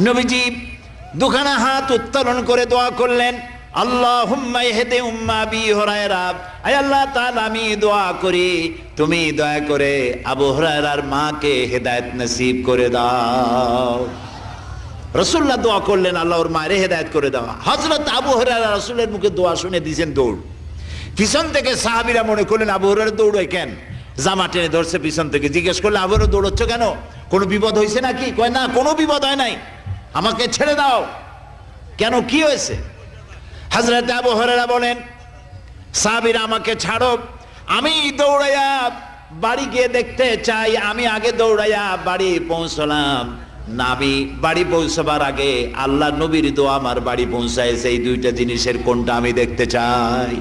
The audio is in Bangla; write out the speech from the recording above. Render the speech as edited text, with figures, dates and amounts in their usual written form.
নবীজি দুখানা হাত উত্তোলন করে দোয়া করলেন, আল্লাহুম্মা ইহদি উম্মা আবি হুরায়রা, আয় আল্লাহ তাআলা আমি দোয়া করি তুমি দয়া করে আবু হুরায়রার মাকে হেদায়েত নসিব করে দাও। রাসূলুল্লাহ দোয়া করলেন আল্লাহ ওর মায়ের হেদায়েত করে দাও। হযরত আবু হুরায়রা রাসূলের মুখে দোয়া শুনে দিয়েছেন দৌড়। পিছন থেকে সাহাবীরা মনে করলেন আবু হুরায়রা দৌড়ায় কেন, জামা টেনে ধরছে পিছন থেকে। জিজ্ঞেস করলে আবু হুরায়রা দৌড়চ্ছ কেন, কোনো বিপদ হয়েছে নাকি? কয় না, কোনো বিপদ হয় নাই, আমাকে ছেড়ে দাও। কেন, কি হয়েছে? হযরত আবু হুরায়রা বলেন, সাহাবীরা আমাকে ছাড়ো, আমি দৌড়াইয়া বাড়ি গিয়ে দেখতে চাই। আমি আগে দৌড়াইয়া বাড়ি পৌঁছলাম, নাবি বাড়ি পৌঁছবার আগে আল্লাহ নবীর দোয়া আমার বাড়ি পৌঁছায়। সেই দুইটা জিনিসের কোনটা আমি দেখতে চাই।